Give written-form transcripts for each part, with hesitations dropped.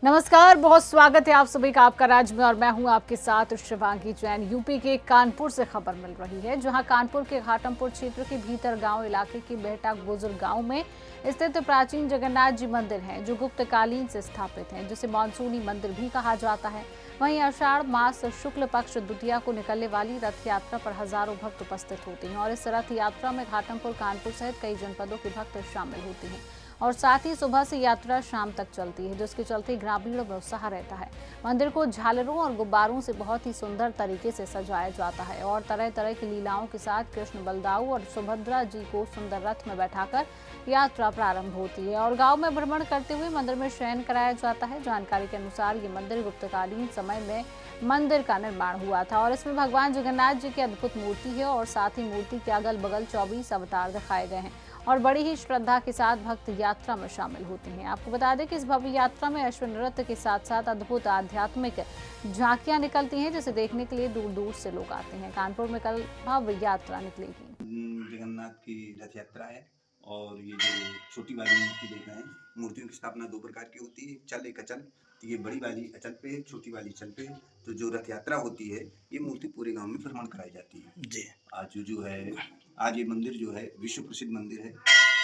नमस्कार, बहुत स्वागत है आप सभी का आपका राज्य में और मैं हूं आपके साथ शिवांगी जैन। यूपी के कानपुर से खबर मिल रही है, जहां कानपुर के घाटमपुर क्षेत्र के भीतर गांव इलाके के बेहटा गोजर गांव में स्थित प्राचीन जगन्नाथ जी मंदिर है, जो गुप्तकालीन से स्थापित है, जिसे मानसूनी मंदिर भी कहा जाता है। वहीं आषाढ़ मास शुक्ल पक्ष द्वितीया को निकलने वाली रथ यात्रा पर हजारों भक्त उपस्थित होते हैं और इस रथ यात्रा में घाटमपुर, कानपुर सहित कई जनपदों के भक्त शामिल होते हैं और साथ ही सुबह से यात्रा शाम तक चलती है, जिसके चलते ग्रामीणों में उत्साह रहता है। मंदिर को झालरों और गुब्बारों से बहुत ही सुंदर तरीके से सजाया जाता है और तरह तरह की लीलाओं के साथ कृष्ण, बलदाऊ और सुभद्रा जी को सुंदर रथ में बैठाकर यात्रा प्रारंभ होती है और गांव में भ्रमण करते हुए मंदिर में शयन कराया जाता है। जानकारी के अनुसार ये मंदिर गुप्तकालीन समय में मंदिर का निर्माण हुआ था और इसमें भगवान जगन्नाथ जी की अद्भुत मूर्ति है और साथ ही मूर्ति के अगल बगल 24 अवतार दिखाए गए हैं और बड़ी ही श्रद्धा के साथ भक्त यात्रा में शामिल होते हैं। आपको बता दें कि इस भव्य यात्रा में अश्व नृत्य के साथ साथ अद्भुत आध्यात्मिक झांकियां निकलती हैं, जिसे देखने के लिए दूर दूर से लोग आते हैं। कानपुर में कल भव्य यात्रा निकलेगी। जगन्नाथ की रथ यात्रा है और ये जो छोटी वाली मूर्ति देख रहे हैं, मूर्तियों की स्थापना दो प्रकार की होती है, चल एक अचल। तो ये बड़ी वाली अचल पे, छोटी वाली चल पे। तो जो रथ यात्रा होती है, ये मूर्ति पूरे गांव में भ्रमण कराई जाती है जी। आज जो है, आज ये मंदिर जो है विश्व प्रसिद्ध मंदिर है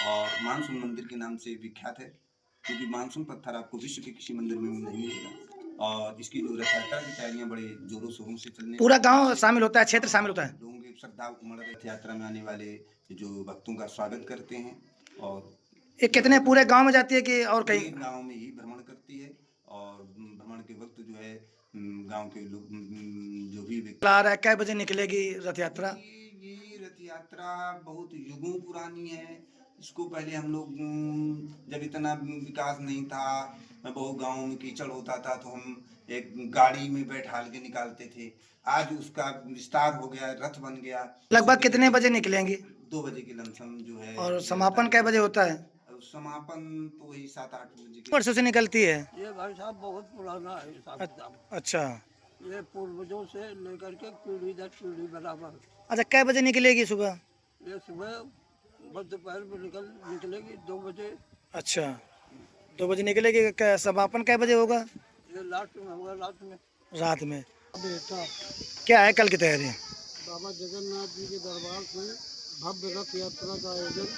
और मानसून मंदिर के नाम से विख्यात है, क्योंकि मानसून पत्थर आपको विश्व के किसी मंदिर में नहीं मिलेगा। और इसकी जो रथ यात्रा की तैयारियां बड़े जोरों शोरों से चलने, पूरा गांव शामिल होता है, क्षेत्र शामिल होता है। लोगों की श्रद्धा उमड़ रथ यात्रा में आने वाले जो भक्तों का स्वागत करते हैं। और ये कितने पूरे गांव में जाती है कि और कहीं गांव में ही भ्रमण करती है और भ्रमण के वक्त जो है गांव के लोग जो भी आ रहा है, कै बजे निकलेगी रथ यात्रा? ये रथ यात्रा बहुत युगों पुरानी है। इसको पहले हम लोग जब इतना विकास नहीं था, बहुत गाँव में कीचड़ होता था, तो हम एक गाड़ी में बैठाल के निकालते थे। आज उसका विस्तार हो गया, रथ बन गया। लगभग कितने बजे निकलेंगी? 2 बजे के लमसम जो है। और समापन कै बजे होता है? समापन तो वही 7-8 बजे के। वर्षों से निकलती है ये भाई साहब बहुत पुराना है हिसाब किताब। अच्छा ये पूर्वजों से लेकर के पीढ़ी दर पीढ़ी बराबर। अच्छा, कै बजे निकलेगी सुबह? ये सुबह बस दोपहर में निकलेगी 2 बजे। अच्छा, 2 बजे निकलेगी। समापन कै बजे होगा? ये लास्ट में होगा, रात में। बेटा क्या है कल की तैयारी? बाबा जगन्नाथ जी के दरबार से भव्य रथ यात्रा का आयोजन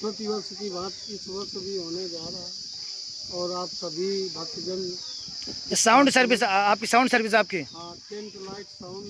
प्रतिवर्ष की बात इस वर्ष भी होने जा रहा है और आप सभी भक्तजन साउंड सर्विस आपकी? साउंड सर्विस आपकी? हाँ, टेंट लाइट साउंड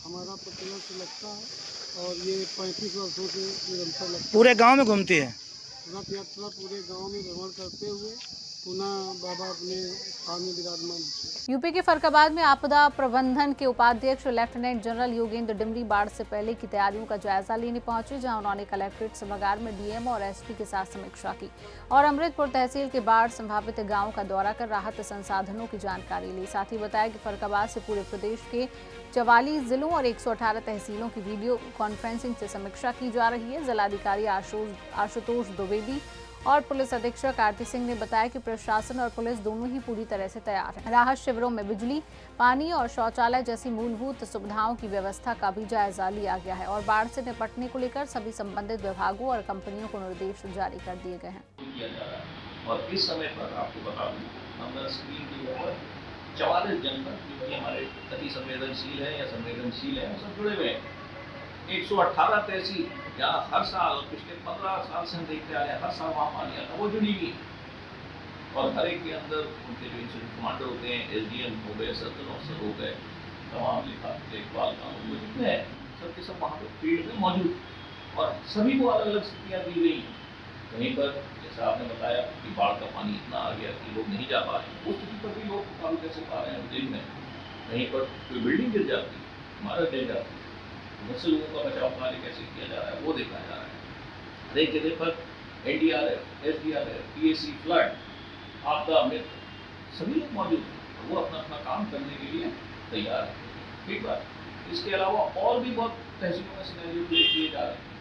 हमारा प्रतिवर्ष लगता है और ये 35 वर्षों से निरंतर लगता है। पूरे गांव में घूमती है रथ यात्रा, पूरे गांव में भ्रमण करते हुए पुनः बाबा अपने स्थान में विराजमान होते हैं। यूपी के फरक्काबाद में आपदा प्रबंधन के उपाध्यक्ष लेफ्टिनेंट जनरल योगेंद्र डिमरी बाढ़ से पहले की तैयारियों का जायजा लेने पहुंचे, जहां उन्होंने कलेक्ट्रेट सभागार में डीएम और एसपी के साथ समीक्षा की और अमृतपुर तहसील के बाढ़ संभावित गांव का दौरा कर राहत संसाधनों की जानकारी ली। साथ ही बताया कि फरक्काबाद से पूरे प्रदेश के 44 जिलों और 118 तहसीलों की वीडियो कॉन्फ्रेंसिंग से समीक्षा की जा रही है। जिलाधिकारी आशुतोष द्विवेदी और पुलिस अधीक्षक आरती सिंह ने बताया कि प्रशासन और पुलिस दोनों ही पूरी तरह से तैयार है। राहत शिविरों में बिजली, पानी और शौचालय जैसी मूलभूत सुविधाओं की व्यवस्था का भी जायजा लिया गया है और बाढ़ से निपटने को लेकर सभी संबंधित विभागों और कंपनियों को निर्देश जारी कर दिए गए हैं। और इस समय पर आपको बता दूं, हम स्क्रीन के ऊपर 44 जनपद जो हमारे अति संवेदनशील है या संवेदनशील है, सब जुड़े हुए हैं। 118 तहसील जहाँ हर साल पिछले 15 साल से हम देखते आ रहे हैं, हर साल वहाँ पानी आता, वो जुड़ी हुई और हर एक के अंदर उनके जो इंसिडेंट कमांडर होते हैं, एसडीएम हो गए, सर्कल ऑफिसर हो गए, तमाम देखभाल कानून वो जितने हैं सबके सब वहाँ पर फील्ड में मौजूद और सभी को अलग अलग स्थितियाँ दी गई। कहीं पर जैसा आपने बताया कि बाढ़ का पानी इतना आ गया कि लोग नहीं जा पा रहे, उस स्थिति पर भी लोग काबू कैसे पा रहे हैं दिन में। कहीं पर कोई बिल्डिंग गिर जाती है, इमारत गिर जाती है, उनसे लोगों का बचाव कार्य कैसे किया जा रहा है वो देखा जा रहा है। हर एक जगह पर एनडीआरएफ, एसडीआरएफ, पीएसी, फ्लड, आपदा मित्र सभी लोग मौजूद हैं, वो अपना अपना काम करने के लिए तैयार है। ठीक बात। इसके अलावा और भी बहुत तहसीलों में सिनेरियो किए जा रहे हैं।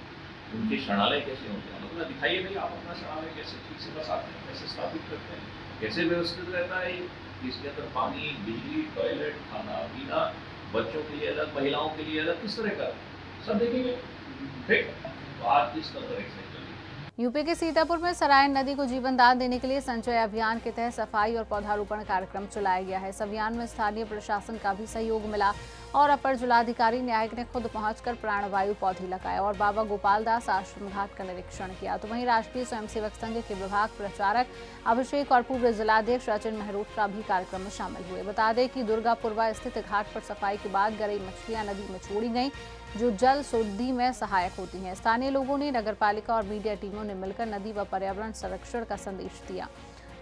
उनके शरणालय कैसे होते हैं, मतलब दिखाइए भाई आप अपना शरणालय कैसे ठीक से बसाते हैं, कैसे स्थापित करते हैं, कैसे व्यवस्थित रहता है, इसके अंदर पानी, बिजली, टॉयलेट, खाना पीना, बच्चों के लिए अलग, महिलाओं के लिए अलग, किस तरह का सब देखेंगे। ठीक, तो आज इस तरह से यूपी के सीतापुर में सरायन नदी को जीवन दान देने के लिए संचय अभियान के तहत सफाई और पौधारोपण कार्यक्रम चलाया गया है। इस अभियान में स्थानीय प्रशासन का भी सहयोग मिला और अपर जिलाधिकारी न्यायिक ने खुद पहुंचकर प्राणवायु पौधे लगाए और बाबा गोपाल दास आश्रम घाट का निरीक्षण किया। तो वहीं राष्ट्रीय स्वयंसेवक संघ के विभाग प्रचारक अभिषेक और पूर्व जिलाध्यक्ष सचिन मेहरोत्रा भी कार्यक्रम में शामिल हुए। बता दें कि दुर्गापुरवा स्थित घाट पर सफाई के बाद गरई मछलियां नदी में छोड़ी गईं, जो जल शुद्धि में सहायक होती हैं। स्थानीय लोगों ने, नगरपालिका और मीडिया टीमों ने मिलकर नदी व पर्यावरण संरक्षण का संदेश दिया।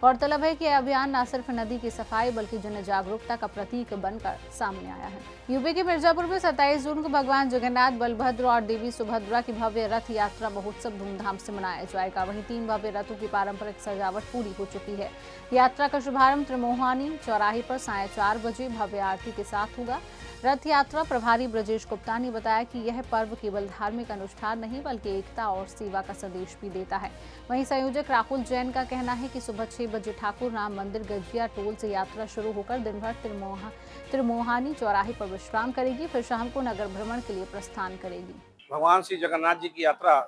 गौरतलब है कि यह अभियान न सिर्फ नदी की सफाई बल्कि जन जागरूकता का प्रतीक बनकर सामने आया है। यूपी के मिर्जापुर में 27 जून को भगवान जगन्नाथ, बलभद्र और देवी सुभद्रा की भव्य रथ यात्रा महोत्सव धूमधाम से मनाया जाएगा। वहीं 3 भव्य रथों की पारंपरिक सजावट पूरी हो चुकी है। यात्रा का शुभारंभ त्रिमोहानी चौराहे पर सायं 4 बजे भव्य आरती के साथ होगा। रथ यात्रा प्रभारी ब्रजेश गुप्ता ने बताया कि यह पर्व केवल धार्मिक अनुष्ठान नहीं बल्कि एकता और सेवा का संदेश भी देता है। वहीं संयोजक राहुल जैन का कहना है कि सुबह 6 बजे ठाकुर राम मंदिर गजिया टोल से यात्रा शुरू होकर दिन भर त्रिमोहानी चौराहे पर विश्राम करेगी, फिर शाम को नगर भ्रमण के लिए प्रस्थान करेगी। भगवान श्री जगन्नाथ जी की यात्रा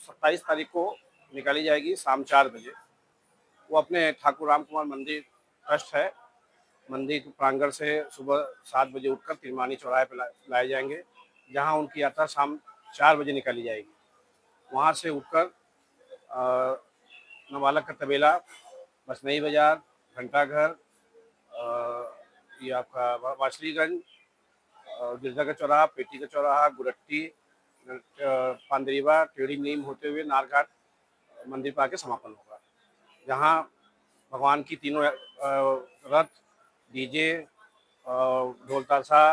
27 तारीख को निकाली जाएगी शाम 4 बजे। वो अपने ठाकुर राम कुमार मंदिर ट्रस्ट है, मंदिर प्रांगण से सुबह 7 बजे उठकर त्रिमानी चौराहे पर लाए जाएंगे, जहां उनकी यात्रा शाम 4 बजे निकाली जाएगी। वहां से उठकर नवालक का तबेला, बसनई बाजार, घंटाघर, ये आपका वाछलीगंज, गिरजा का चौराहा, पेटी का चौराहा, गुरट्टी, पांदरीवा, टेढ़ी नीम होते हुए नारघाट मंदिर पर आके समापन होगा, जहां भगवान की तीनों रथ, डीजे, ढोल ताशा,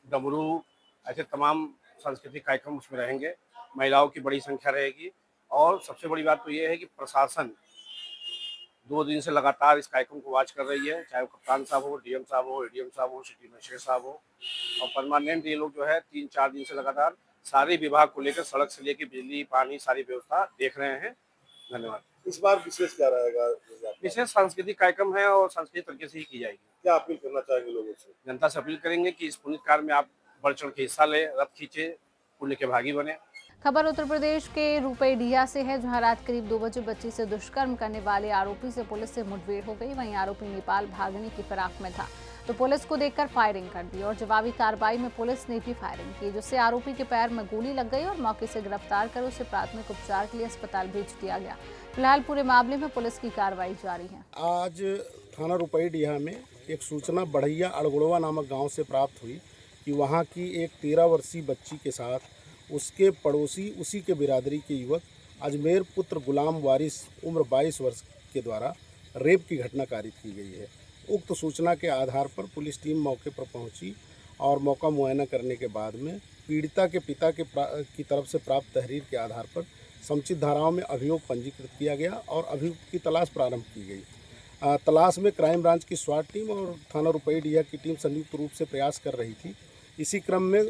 डमरू, ऐसे तमाम सांस्कृतिक कार्यक्रम उसमें रहेंगे। महिलाओं की बड़ी संख्या रहेगी और सबसे बड़ी बात तो ये है कि प्रशासन 2 दिन से लगातार इस कार्यक्रम को वॉच कर रही है, चाहे वो कप्तान साहब हो, डीएम साहब हो, एडीएम साहब हो, सिटी मजिस्ट्रेट साहब हो, और परमानेंट ये लोग जो है 3-4 दिन से लगातार सारे विभाग को लेकर, सड़क से लेकर बिजली, पानी, सारी व्यवस्था देख रहे हैं। धन्यवाद। इस बार विशेष क्या रहेगा? विशेष सांस्कृतिक कार्यक्रम है और सांस्कृतिक तरीके से ही की जाएगी। क्या अपील करना चाहेंगे लोगों से? जनता से अपील करेंगे कि इस पुण्य कार्य में आप बढ़ चढ़ के हिस्सा लें, रथ खींचे, पुण्य के भागी बने। खबर उत्तर प्रदेश के रुपईडीहा से है, जहां रात करीब 2 बजे बच्ची से दुष्कर्म करने वाले आरोपी से पुलिस से मुठभेड़ हो गई। वहीं आरोपी नेपाल भागने की फिराक में था, तो पुलिस को देखकर फायरिंग कर दी और जवाबी कार्रवाई में पुलिस ने भी फायरिंग की, जिससे आरोपी के पैर में गोली लग गई और मौके से गिरफ्तार कर उसे प्राथमिक उपचार के लिए अस्पताल भेज दिया गया। फिलहाल पूरे मामले में पुलिस की कार्रवाई जारी है। आज थाना रुपईडीहा में एक सूचना बढ़ैया अड़गुड़वा नामक गांव से प्राप्त हुई कि वहां की एक 13 वर्षीय बच्ची के साथ उसके पड़ोसी, उसी के बिरादरी के युवक अजमेर पुत्र गुलाम वारिस उम्र 22 वर्ष के द्वारा रेप की घटना कारित की गई है। उक्त सूचना के आधार पर पुलिस टीम मौके पर पहुंची और मौका मुआयना करने के बाद में पीड़िता के पिता की तरफ से प्राप्त तहरीर के आधार पर समुचित धाराओं में अभियोग पंजीकृत किया गया और अभियुक्त की तलाश प्रारंभ की गई। तलाश में क्राइम ब्रांच की स्वाट टीम और थाना रुपईडीहा की टीम संयुक्त रूप से प्रयास कर रही थी। इसी क्रम में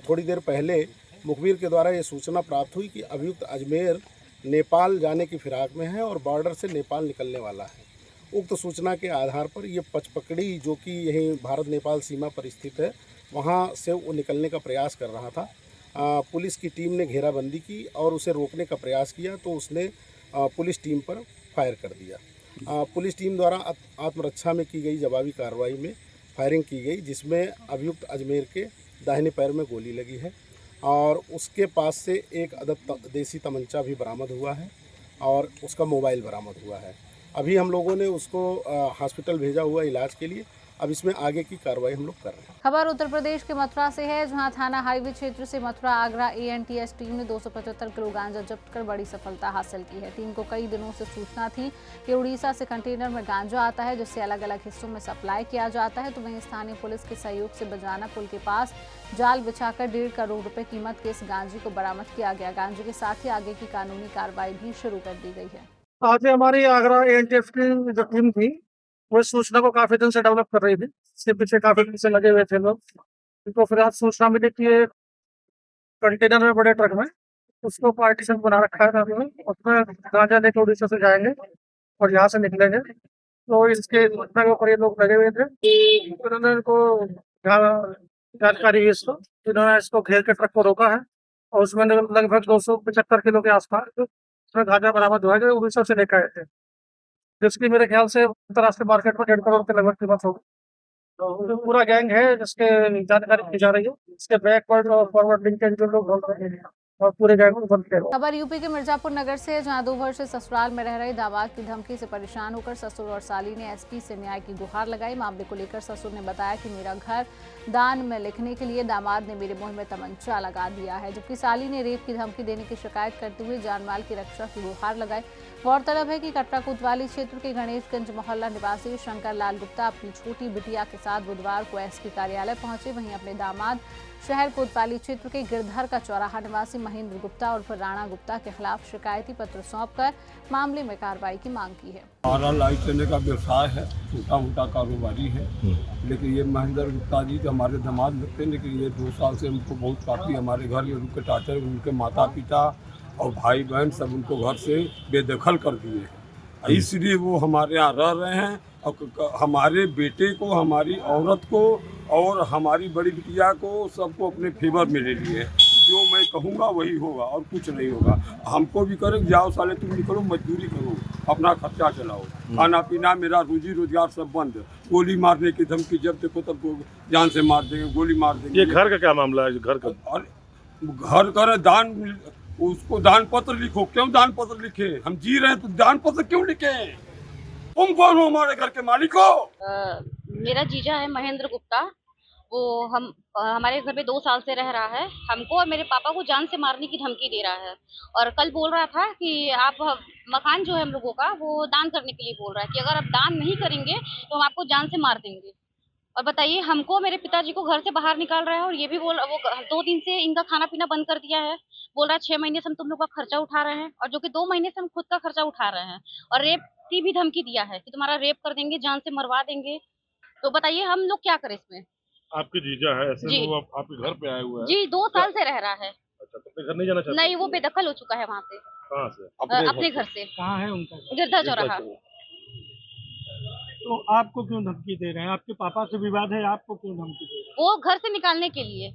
थोड़ी देर पहले मुखबिर के द्वारा ये सूचना प्राप्त हुई कि अभियुक्त अजमेर नेपाल जाने की फिराक में है और बॉर्डर से नेपाल निकलने वाला है। उक्त सूचना के आधार पर ये पचपकड़ी, जो कि यहीं भारत नेपाल सीमा पर स्थित है, वहाँ से वो निकलने का प्रयास कर रहा था। पुलिस की टीम ने घेराबंदी की और उसे रोकने का प्रयास किया तो उसने पुलिस टीम पर फायर कर दिया। पुलिस टीम द्वारा आत्मरक्षा में की गई जवाबी कार्रवाई में फायरिंग की गई, जिसमें अभियुक्त अजमेर के दाहिने पैर में गोली लगी है और उसके पास से एक अदद देसी तमंचा भी बरामद हुआ है और उसका मोबाइल बरामद हुआ है। अभी हम लोगों ने उसको हॉस्पिटल भेजा हुआ इलाज के लिए। अब इसमें आगे की कार्रवाई हम लोग कर रहे हैं। खबर उत्तर प्रदेश के मथुरा से है, जहां थाना हाईवे क्षेत्र से मथुरा आगरा एएनटीएस टीम ने 275 किलो गांजा जब्त कर बड़ी सफलता हासिल की है। टीम को कई दिनों से सूचना थी कि उड़ीसा से कंटेनर में गांजा आता है, जिससे अलग अलग हिस्सों में सप्लाई किया जाता है। तो वहीं स्थानीय पुलिस के सहयोग से बजाना पुल के पास जाल बिछाकर 1.5 करोड़ रुपए कीमत के इस गांजे को बरामद किया गया। गांजे के साथ ही आगे की कानूनी कार्रवाई भी शुरू कर दी गई है। आज हमारी आगरा एएनटीएफ की जो टीम थी वो इस सूचना को काफी दिन से डेवलप कर रही थी। इसके पीछे काफी दिन से लगे हुए थे लोग। तो फिर आज सूचना मिली कि एक कंटेनर में, बड़े ट्रक में, उसको पार्टीशन बना रखा है, उसमें गांजा लेकर उड़ीसा से जाएंगे और यहाँ से निकलेंगे। तो इसके घटना के ऊपर ये लोग लगे हुए थे। उन्होंने इनको जानकारी हुई इसको, इन्होंने इसको घेर के ट्रक को रोका है और उसमें लगभग 275 किलो के आसपास उसमें गांजा बरामद हुआ है जो उड़ीसा से लेकर आए थे, जिसकी मेरे ख्याल से अंतर्राष्ट्रीय मार्केट में 1.5 करोड़ के लगभग कीमत होगी। तो जो पूरा गैंग है जिसके जानकारी की जा रही है, इसके बैकवर्ड और फॉरवर्ड लिंकेज जो लोग ढूंढ रहे हैं और पूरे गैंग को बंद किया। खबर यूपी के मिर्जापुर नगर से है, जहां 2 वर्ष से ससुराल में रह रहे दामाद की धमकी से परेशान होकर ससुर और साली ने एसपी से न्याय की गुहार लगाई। मामले को लेकर ससुर ने बताया कि मेरा घर दान में लिखने के लिए दामाद ने मेरे मुंह में तमंचा लगा दिया है, जबकि साली ने रेप की धमकी देने की शिकायत करते हुए जानमाल की रक्षा की गुहार लगाई। गौरतलब है कि कटरा कोतवाली क्षेत्र के गणेशगंज मोहल्ला निवासी शंकर लाल गुप्ता अपनी छोटी बिटिया के साथ बुधवार को एसपी कार्यालय पहुंचे। वहीं अपने दामाद शहर कोतवाली क्षेत्र के गिरधर का चौराहा निवासी महेंद्र गुप्ता और राणा गुप्ता के खिलाफ शिकायती पत्र सौंपकर मामले में कार्रवाई की मांग की है। हमारा लाइट चलने का व्यवसाय है, छोटा मोटा कारोबारी है, लेकिन ये महेंद्र गुप्ता जी तो हमारे दामाद लगते हैं, लेकिन ये 2 साल से हमको बहुत काफ़ी हमारे घर में उनके टाटर, उनके माता पिता और भाई बहन सब उनको घर से बेदखल कर दिए हैं। इसलिए वो हमारे यहाँ रह रहे हैं और हमारे बेटे को, हमारी औरत को और हमारी बड़ी बिटिया को सबको अपने फेवर में ले लिए। जो मैं कहूँगा वही होगा और कुछ नहीं होगा। हमको भी करें, जाओ साले तुम निकलो, मजदूरी करो, अपना खर्चा चलाओ, खाना पीना मेरा रोजी रोजगार सब बंद। गोली मारने की धमकी, जब देखो तब जान से मार देंगे, गोली मार देंगे। ये घर का क्या मामला है? घर का घर कर दान, उसको दान पत्र लिखो। क्यों दान पत्र लिखे? हम जी रहे हैं तो दान पत्र क्यों लिखे? तुम कौन हो हमारे घर के मालिक हो? मेरा जीजा है महेंद्र गुप्ता, वो हमारे घर में 2 साल से रह रहा है। हमको और मेरे पापा को जान से मारने की धमकी दे रहा है और कल बोल रहा था कि आप मकान जो है हम लोगों का वो दान करने के लिए बोल रहा है कि अगर आप दान नहीं करेंगे तो हम आपको जान से मार देंगे। और बताइए, हमको मेरे पिताजी को घर से बाहर निकाल रहा है और ये भी वो 2 दिन से इनका खाना पीना बंद कर दिया है। बोल रहा है 6 महीने से हम तुम लोग का खर्चा उठा रहे हैं, और जो कि 2 महीने से हम खुद का खर्चा उठा रहे हैं। और रेप की भी धमकी दिया है कि तुम्हारा रेप कर देंगे, जान से मरवा देंगे। तो बताइए हम लोग क्या करें इसमें? आपके जीजा है ऐसे जी। वो आपके घर पे आया हुआ है? जी, 2 साल से रह रहा है। अच्छा, तो अपने घर नहीं जाना चाहते? नहीं, वो बेदखल हो चुका है वहाँ से। कहाँ से? अपने घर से। कहाँ है उनका? गिरधर चौराहा। तो आपको क्यों धमकी दे रहे हैं? आपके पापा से विवाद है, आपको क्यों धमकी दे रहे हैं? वो घर से निकालने के लिए।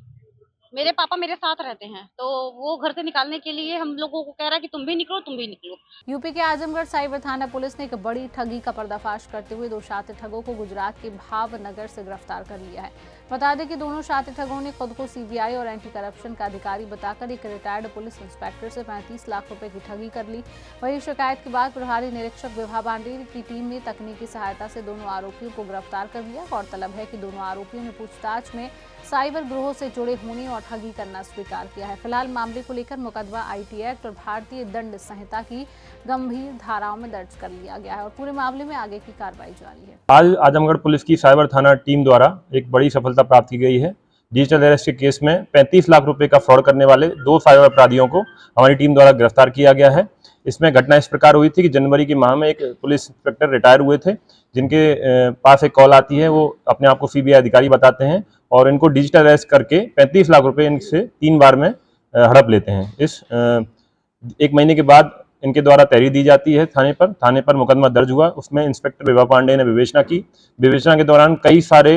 मेरे पापा मेरे साथ रहते हैं, तो वो घर से निकालने के लिए हम लोगों को कह रहा है कि तुम भी निकलो, तुम भी निकलो। यूपी के आजमगढ़ साइबर थाना पुलिस ने एक बड़ी ठगी का पर्दाफाश करते हुए 2 शातिर ठगों को गुजरात के भावनगर से गिरफ्तार कर लिया है। बता दें कि दोनों शातिर ठगों ने खुद को सीबीआई और एंटी करप्शन का अधिकारी बताकर एक रिटायर्ड पुलिस इंस्पेक्टर से 35 लाख रुपए की ठगी कर ली। वहीं शिकायत के बाद प्रभारी निरीक्षक विभा पांडे की टीम ने तकनीकी सहायता से दोनों आरोपियों को गिरफ्तार कर लिया। गौरतलब है कि दोनों आरोपियों ने पूछताछ में साइबर गिरोह से जुड़े होने और ठगी करना स्वीकार किया है। फिलहाल मामले को लेकर मुकदमा आईटी एक्ट और भारतीय दंड संहिता की गंभीर धाराओं में दर्ज कर लिया गया है और पूरे मामले में आगे की कार्रवाई जारी है। आज आजमगढ़ पुलिस की साइबर थाना टीम द्वारा एक बड़ी सफलता प्राप्त की गई है। डिजिटल अरेस्ट के केस में 35 लाख रुपए का फ्रॉड करने वाले 2 साइबर अपराधियों को हमारी टीम द्वारा गिरफ्तार किया गया है। इसमें घटना इस प्रकार हुई थी कि जनवरी के माह में एक पुलिस इंस्पेक्टर रिटायर हुए थे, जिनके पास एक कॉल आती है। वो अपने आप को सीबीआई अधिकारी बताते हैं और इनको डिजिटल अरेस्ट करके 35 लाख रुपए इनसे 3 बार में हड़प लेते हैं। इस 1 महीने के बाद इनके द्वारा तहरीर दी जाती है थाने पर मुकदमा दर्ज हुआ। उसमें इंस्पेक्टर विभा पांडे ने विवेचना की। विवेचना के दौरान कई सारे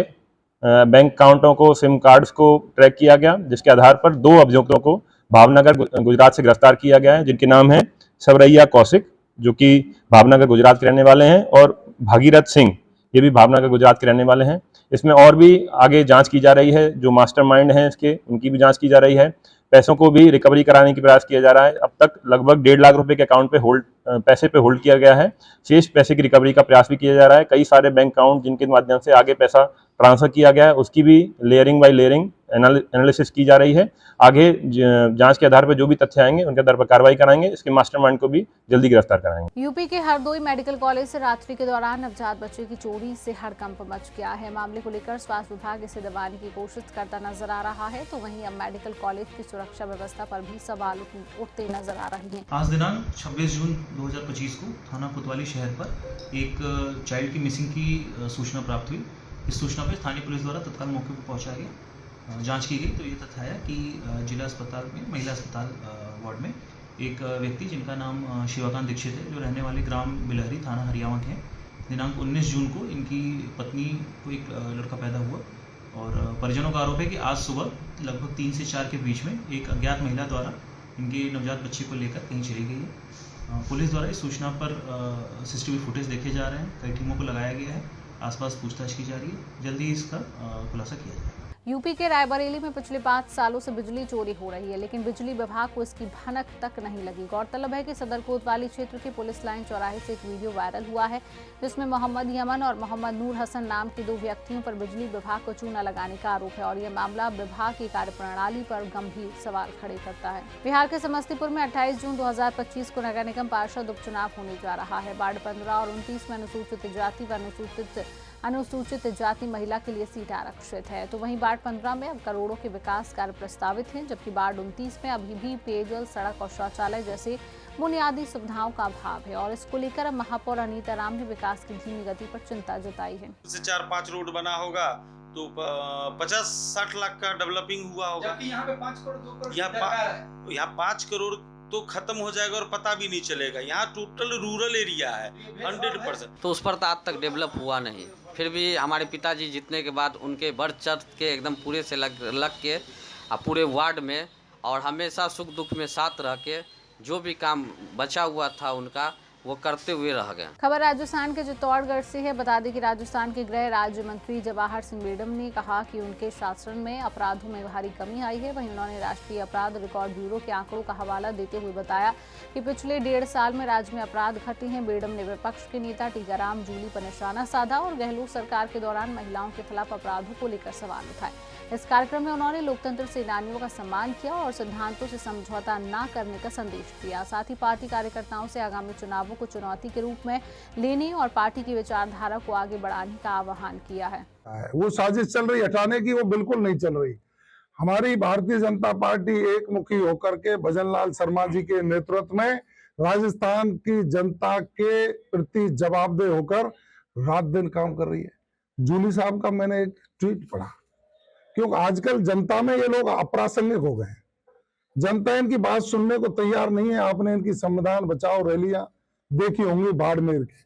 बैंक अकाउंटों को, सिम कार्ड्स को ट्रैक किया गया, जिसके आधार पर 2 अभियुक्तों को भावनगर गुजरात से गिरफ्तार किया गया है, जिनके नाम है सबरैया कौशिक, जो कि भावनगर गुजरात के रहने वाले हैं, और भागीरथ सिंह, ये भी भावनगर गुजरात के रहने वाले हैं। इसमें और भी आगे जांच की जा रही है। जो मास्टरमाइंड हैं इसके, उनकी भी जांच की जा रही है। पैसों को भी रिकवरी कराने की प्रयास किया जा रहा है। अब तक लगभग 1.5 लाख रुपए के अकाउंट पे पैसे पे होल्ड किया गया है। शेष पैसे की रिकवरी का प्रयास भी किया जा रहा है। कई सारे बैंक अकाउंट जिनके माध्यम से आगे पैसा ट्रांसफर किया गया है, उसकी भी लेयरिंग बाय लेयरिंग एनालिसिस की जा रही है। आगे जांच के आधार पर जो भी तथ्य आएंगे उनके आधार पर कार्रवाई कराएंगे। इसके मास्टरमाइंड को भी जल्दी गिरफ्तार कराएंगे। यूपी के हरदोई मेडिकल कॉलेज से रात्रि के दौरान नवजात बच्चे की चोरी से हड़कंप मच गया है। मामले को लेकर स्वास्थ्य विभाग इसे दबाने की कोशिश करता नजर आ रहा है, तो वहीं अब मेडिकल कॉलेज की सुरक्षा व्यवस्था पर भी सवाल उठते नजर आ रहे हैं। आज दिनांक 26 जून 2025 को थाना कोतवाली शहर पर एक चाइल्ड की मिसिंग की सूचना प्राप्त हुई। इस सूचना पर स्थानीय पुलिस द्वारा तत्काल मौके पर पहुंचाया गया, जांच की गई तो ये तथ्य आया कि जिला अस्पताल में, महिला अस्पताल वार्ड में एक व्यक्ति जिनका नाम शिवाकांत दीक्षित है, जो रहने वाले ग्राम बिलहरी, थाना हरियाणा के हैं। दिनांक 19 जून को इनकी पत्नी को एक लड़का पैदा हुआ और परिजनों का आरोप है कि आज सुबह लगभग 3 से 4 के बीच में एक अज्ञात महिला द्वारा इनके नवजात बच्चे को लेकर कहीं चली गई है। पुलिस द्वारा इस सूचना पर CCTV फुटेज देखे जा रहे हैं, कई टीमों को लगाया गया है, आसपास पूछताछ की जा रही है, जल्दी इसका खुलासा किया जाएगा। यूपी के रायबरेली में पिछले 5 सालों से बिजली चोरी हो रही है, लेकिन बिजली विभाग को इसकी भनक तक नहीं लगी। गौरतलब है कि सदर कोतवाली क्षेत्र के पुलिस लाइन चौराहे से एक वीडियो वायरल हुआ है, जिसमें मोहम्मद यमन और मोहम्मद नूर हसन नाम के 2 व्यक्तियों पर बिजली विभाग को चूना लगाने का आरोप है और यह मामला विभाग की कार्यप्रणाली पर गंभीर सवाल खड़े करता है। बिहार के समस्तीपुर में 28 जून 2025 को नगर निगम पार्षद उपचुनाव होने जा रहा है। वार्ड 15 और 29 में अनुसूचित जाति व अनुसूचित जाति महिला के लिए सीट आरक्षित है, तो वहीं वार्ड 15 में अब करोड़ों के विकास कार्य प्रस्तावित हैं, जबकि वार्ड 29 में अभी भी पेयजल, सड़क और शौचालय जैसे बुनियादी सुविधाओं का अभाव है और इसको लेकर अब महापौर अनीता राम ने विकास की धीमी गति पर चिंता जताई है। से 4-5 रोड बना होगा तो 50-60 लाख का डेवलपिंग हुआ होगा, जबकि यहाँ पे 5 करोड़ 2 करोड़ यहाँ 5 करोड़ तो खत्म हो जाएगा और पता भी नहीं चलेगा। यहाँ टोटल रूरल एरिया है 100%। तो उस पर तो आज तक डेवलप हुआ नहीं, फिर भी हमारे पिताजी जीतने के बाद उनके बढ़ चढ़ के एकदम पूरे से लग के पूरे वार्ड में और हमेशा सुख दुख में साथ रह के जो भी काम बचा हुआ था उनका वो करते हुए रह गए। खबर राजस्थान के चित्तौड़गढ़ से है। बता दें कि राजस्थान के गृह राज्य मंत्री जवाहर सिंह बेडम ने कहा कि उनके शासन में अपराधों में भारी कमी आई है। वहीं उन्होंने राष्ट्रीय अपराध रिकॉर्ड ब्यूरो के आंकड़ों का हवाला देते हुए बताया कि पिछले 1.5 साल में राज्य में अपराध घटे हैं। बेडम ने विपक्ष के नेता टीकाराम जूली पर निशाना साधा और गहलोत सरकार के दौरान महिलाओं के खिलाफ अपराधों को लेकर सवाल उठाए। इस कार्यक्रम में उन्होंने लोकतंत्र सेनानियों का सम्मान किया और सिद्धांतों से समझौता न करने का संदेश दिया। साथ ही पार्टी कार्यकर्ताओं से आगामी चुनावों को चुनौती के रूप में लेने और पार्टी की विचारधारा को आगे बढ़ाने का आह्वान किया है। वो साजिश चल रही हटाने की, वो बिल्कुल नहीं चल रही। हमारी भारतीय जनता पार्टी एक मुखी होकर के भजन लाल शर्मा जी के नेतृत्व में राजस्थान की जनता के प्रति जवाबदेह होकर रात दिन काम कर रही है। जूली साहब का मैंने एक ट्वीट पढ़ा, क्योंकि आजकल जनता में ये लोग अप्रासंगिक हो गए हैं। जनता इनकी बात सुनने को तैयार नहीं है। आपने इनकी संविधान बचाओ रैलियां देखी होंगी बाड़मेर की,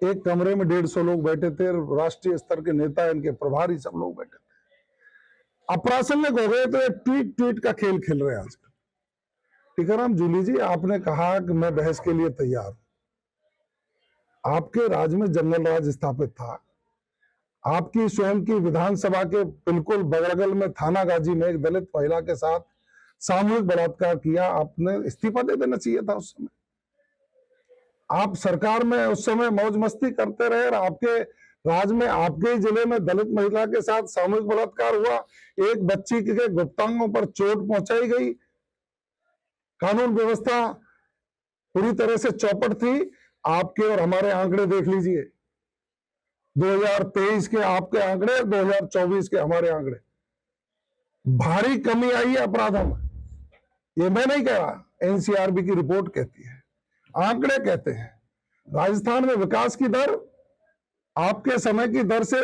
एक कमरे में 150 लोग बैठे थे, राष्ट्रीय स्तर के नेता, इनके प्रभारी सब लोग बैठे थे। अप्रासंगिक हो गए, तो ये ट्वीट का खेल खेल रहे हैं आजकल। टीकाराम जूली जी, आपने कहा कि मैं बहस के लिए तैयार हूं। आपके राज्य में जंगल राज स्थापित था। आपकी स्वयं की विधानसभा के बिल्कुल बगल में थाना गाजी में एक दलित महिला के साथ सामूहिक बलात्कार किया। आपने इस्तीफा दे देना चाहिए था उस समय। आप सरकार में उस समय मौज मस्ती करते रहे और आपके राज्य में, आपके जिले में दलित महिला के साथ सामूहिक बलात्कार हुआ। एक बच्ची के गुप्तांगों पर चोट पहुंचाई गई। कानून व्यवस्था पूरी तरह से चौपट थी। आपके और हमारे आंकड़े देख लीजिए, 2023 के आपके आंकड़े, 2024 के हमारे आंकड़े। भारी कमी आई है अपराधों में। ये मैं नहीं कह रहा, एनसीआरबी की रिपोर्ट कहती है, आंकड़े कहते हैं। राजस्थान में विकास की दर आपके समय की दर से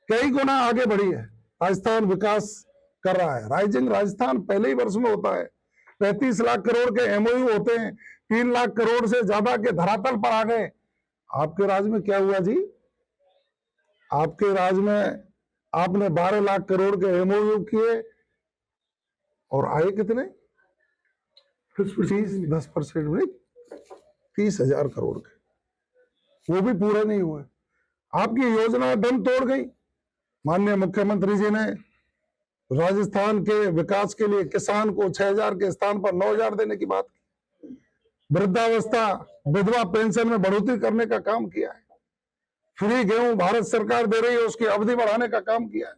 कई गुना आगे बढ़ी है। राजस्थान विकास कर रहा है। राइजिंग राजस्थान पहले ही वर्ष में होता है। 35 लाख करोड़ के एमओयू होते हैं, 3 लाख करोड़ से ज्यादा के धरातल पर आ गए। आपके राज्य में क्या हुआ जी? आपके राज्य में आपने 12 लाख करोड़ के एमओयू किए और आए कितने? 10% में 30,000 करोड़ के, वो भी पूरे नहीं हुए। आपकी योजना दम तोड़ गई। माननीय मुख्यमंत्री जी ने राजस्थान के विकास के लिए किसान को 6,000 के स्थान पर 9,000 देने की बात की। वृद्धावस्था विधवा पेंशन में बढ़ोतरी करने का काम किया है। फ्री गेहूं भारत सरकार दे रही है, उसकी अवधि बढ़ाने का काम किया है।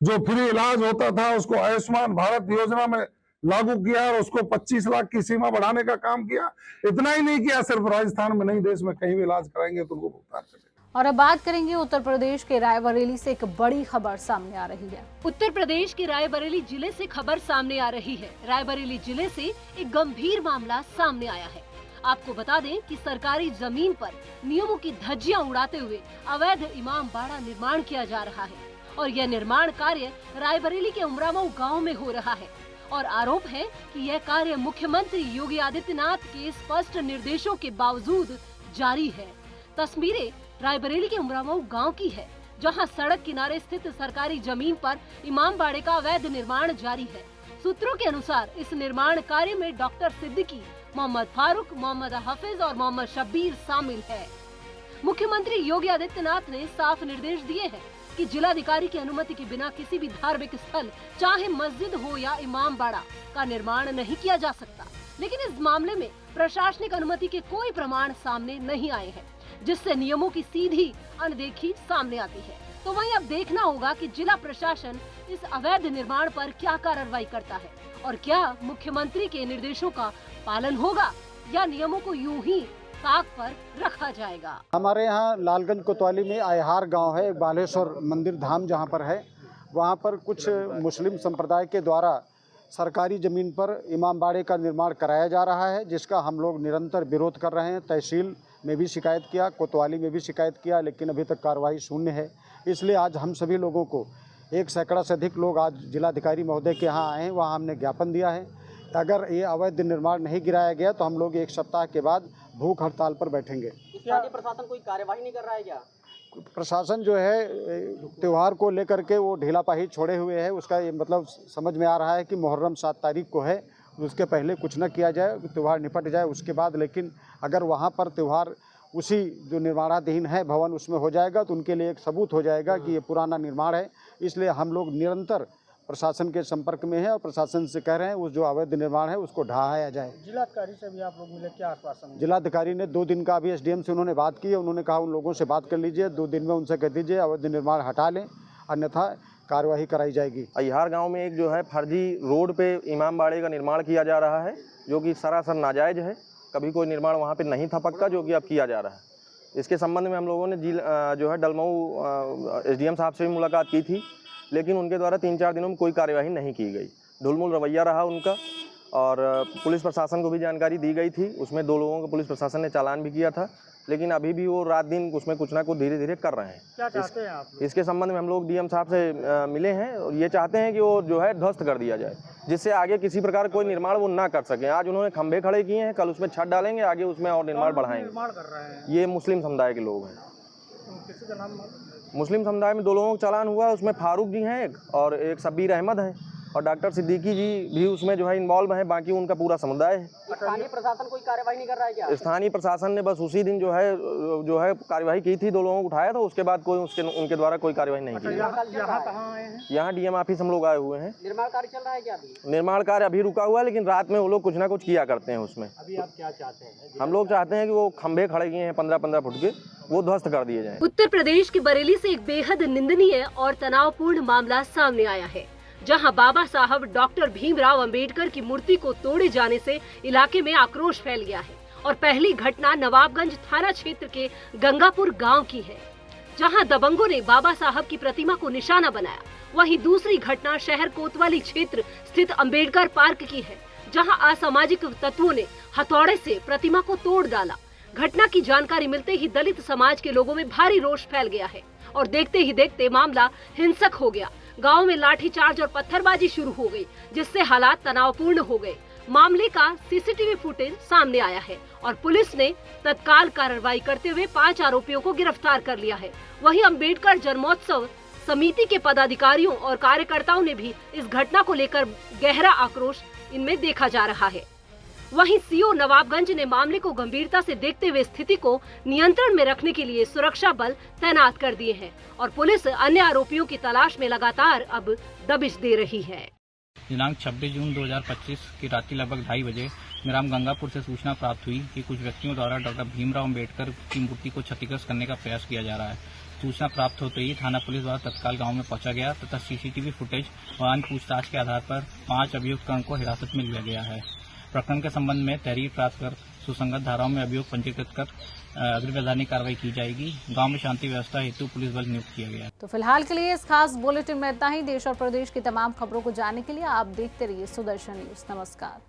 जो फ्री इलाज होता था उसको आयुष्मान भारत योजना में लागू किया और उसको 25 लाख की सीमा बढ़ाने का काम किया। इतना ही नहीं किया, सिर्फ राजस्थान में नहीं, देश में कहीं भी इलाज कराएंगे तो उनको भुगतान करेंगे। और अब बात करेंगे उत्तर प्रदेश के रायबरेली से एक बड़ी खबर सामने आ रही है। उत्तर प्रदेश के रायबरेली जिले से खबर सामने आ रही है। रायबरेली जिले से एक गंभीर मामला सामने आया है। आपको बता दें कि सरकारी जमीन पर नियमों की धज्जियां उड़ाते हुए अवैध इमाम बाड़ा निर्माण किया जा रहा है और यह निर्माण कार्य रायबरेली के उमरामऊ गांव में हो रहा है और आरोप है कि यह कार्य मुख्यमंत्री योगी आदित्यनाथ के स्पष्ट निर्देशों के बावजूद जारी है। तस्वीरें रायबरेली के उमरामऊ गांव की है, जहां सड़क किनारे स्थित सरकारी जमीन पर इमाम बाड़े का अवैध निर्माण जारी है। सूत्रों के अनुसार इस निर्माण कार्य में डॉक्टर सिद्दीकी, मोहम्मद फारूक, मोहम्मद हाफिज और मोहम्मद शब्बीर शामिल है। मुख्यमंत्री योगी आदित्यनाथ ने साफ निर्देश दिए हैं कि जिलाधिकारी की अनुमति के बिना किसी भी धार्मिक स्थल, चाहे मस्जिद हो या इमाम बाड़ा, का निर्माण नहीं किया जा सकता। लेकिन इस मामले में प्रशासनिक अनुमति के कोई प्रमाण सामने नहीं आए हैं, जिससे नियमों की सीधी अनदेखी सामने आती है। तो वहीं अब देखना होगा कि जिला प्रशासन इस अवैध निर्माण पर क्या कार्रवाई करता है और क्या मुख्यमंत्री के निर्देशों का पालन होगा या नियमों को यूं ही ताक पर रखा जाएगा। हमारे यहाँ लालगंज कोतवाली में आयहार गांव है, बालेश्वर मंदिर धाम जहां पर है, वहां पर कुछ मुस्लिम संप्रदाय के द्वारा सरकारी ज़मीन पर इमामबाड़े का निर्माण कराया जा रहा है, जिसका हम लोग निरंतर विरोध कर रहे हैं। तहसील में भी शिकायत किया, कोतवाली में भी शिकायत किया, लेकिन अभी तक कार्रवाई शून्य है। इसलिए आज हम सभी लोगों को 1 सैकड़ा से अधिक लोग आज जिलाधिकारी महोदय के यहाँ आए हैं, वहाँ हमने ज्ञापन दिया है। अगर ये अवैध निर्माण नहीं गिराया गया तो हम लोग 1 सप्ताह के बाद भूख हड़ताल पर बैठेंगे। स्थानीय प्रशासन कोई कार्यवाही नहीं कर रहा है क्या? प्रशासन जो है त्यौहार को लेकर के वो ढीलापाही छोड़े हुए है। उसका ये मतलब समझ में आ रहा है कि मुहर्रम 7 तारीख को है, उसके पहले कुछ न किया जाए, त्यौहार निपट जाए उसके बाद। लेकिन अगर वहाँ पर त्यौहार उसी जो निर्माणाधीन है भवन उसमें हो जाएगा तो उनके लिए एक सबूत हो जाएगा कि ये पुराना निर्माण है। इसलिए हम लोग निरंतर प्रशासन के संपर्क में है और प्रशासन से कह रहे हैं उस जो अवैध निर्माण है उसको ढहाया जाए। जिलाधिकारी से भी आप लोग मिले, क्या आश्वासन? जिलाधिकारी ने 2 दिन का अभी एसडीएम से उन्होंने बात की है। उन्होंने कहा उन लोगों से बात कर लीजिए, 2 दिन में उनसे कह दीजिए अवैध निर्माण हटा लें, अन्यथा कार्यवाही कराई जाएगी। अय्यार गांव में एक जो है फर्जी रोड पे इमामबाड़े का निर्माण किया जा रहा है, जो कि सरासर नाजायज़ है। कभी कोई निर्माण वहाँ पे नहीं था पक्का, जो कि अब किया जा रहा है। इसके संबंध में हम लोगों ने जो है डलमऊ एसडीएम साहब से भी मुलाकात की थी, लेकिन उनके द्वारा 3-4 दिनों में कोई कार्यवाही नहीं की गई। ढुलमुल रवैया रहा उनका और पुलिस प्रशासन को भी जानकारी दी गई थी। उसमें 2 लोगों को पुलिस प्रशासन ने चालान भी किया था, लेकिन अभी भी वो रात दिन उसमें कुछ ना कुछ धीरे धीरे कर रहे हैं। क्या चाहते हैं आप? इसके संबंध में हम लोग डीएम साहब से मिले हैं और ये चाहते हैं कि वो जो है ध्वस्त कर दिया जाए, जिससे आगे किसी प्रकार कोई निर्माण वो ना कर सकें। आज उन्होंने खंभे खड़े किए हैं, कल उसमें छत डालेंगे, आगे उसमें और निर्माण बढ़ाएंगे। निर्माण कर रहे हैं ये मुस्लिम समुदाय के लोग हैं। किसी का नाम? मुस्लिम समुदाय में 2 लोगों का चालान हुआ, उसमें फारूक जी हैं एक और एक शब्बीर अहमद हैं, और डॉक्टर सिद्दीकी जी भी उसमें जो है इन्वॉल्व हैं। बाकी उनका पूरा समुदाय है। स्थानीय प्रशासन कोई कार्यवाही नहीं कर रहा है क्या? स्थानीय प्रशासन ने बस उसी दिन जो है कार्यवाही की थी, 2 लोगों को उठाया था, उसके बाद कोई उनके द्वारा कोई कार्यवाही नहीं की। यहाँ कहाँ आए हैं? यहाँ डीएम ऑफिस हम लोग आए हुए हैं। निर्माण कार्य चल रहा है क्या अभी? निर्माण कार्य अभी रुका हुआ है, लेकिन रात में वो लोग कुछ ना कुछ किया करते हैं उसमें। अभी आप क्या चाहते हैं? हम लोग चाहते हैं कि वो खंभे खड़े किए हैं 15-15 फुट के, वो ध्वस्त कर दिए जाएं। उत्तर प्रदेश के बरेली से एक बेहद निंदनीय और तनावपूर्ण मामला सामने आया है, जहां बाबा साहब डॉक्टर भीमराव अंबेडकर की मूर्ति को तोड़े जाने से इलाके में आक्रोश फैल गया है। और पहली घटना नवाबगंज थाना क्षेत्र के गंगापुर गांव की है, जहां दबंगों ने बाबा साहब की प्रतिमा को निशाना बनाया। वहीं दूसरी घटना शहर कोतवाली क्षेत्र स्थित अंबेडकर पार्क की है, जहां असामाजिक तत्वों ने हथौड़े से प्रतिमा को तोड़ डाला। घटना की जानकारी मिलते ही दलित समाज के लोगों में भारी रोष फैल गया है और देखते ही देखते मामला हिंसक हो गया। गांव में लाठीचार्ज और पत्थरबाजी शुरू हो गई, जिससे हालात तनावपूर्ण हो गए। मामले का सीसीटीवी फुटेज सामने आया है और पुलिस ने तत्काल कार्रवाई करते हुए 5 आरोपियों को गिरफ्तार कर लिया है। वहीं अंबेडकर जन्मोत्सव समिति के पदाधिकारियों और कार्यकर्ताओं ने भी इस घटना को लेकर गहरा आक्रोश इनमें देखा जा रहा है। वहीं सीओ नवाबगंज ने मामले को गंभीरता से देखते हुए स्थिति को नियंत्रण में रखने के लिए सुरक्षा बल तैनात कर दिए हैं और पुलिस अन्य आरोपियों की तलाश में लगातार अब दबिश दे रही है। दिनांक 26 जून 2025 की रात्रि लगभग 2:30 बजे ग्राम गंगापुर से सूचना प्राप्त हुई कि कुछ व्यक्तियों द्वारा डॉक्टर भीमराव अंबेडकर की मूर्ति को क्षतिग्रस्त करने का प्रयास किया जा रहा है। सूचना प्राप्त होते ही थाना पुलिस द्वारा तत्काल गांव में पहुंचा गया तथा सीसीटीवी फुटेज और अन्य पूछताछ के आधार पर 5 अभियुक्तों को हिरासत में लिया गया है। प्रकरण के संबंध में तहरीर प्राप्त कर सुसंगत धाराओं में अभियोग पंजीकृत कर अग्रिम वैधानिक कार्रवाई की जाएगी। गांव में शांति व्यवस्था हेतु पुलिस बल नियुक्त किया गया है। तो फिलहाल के लिए इस खास बुलेटिन में इतना ही। देश और प्रदेश की तमाम खबरों को जानने के लिए आप देखते रहिए सुदर्शन न्यूज। नमस्कार।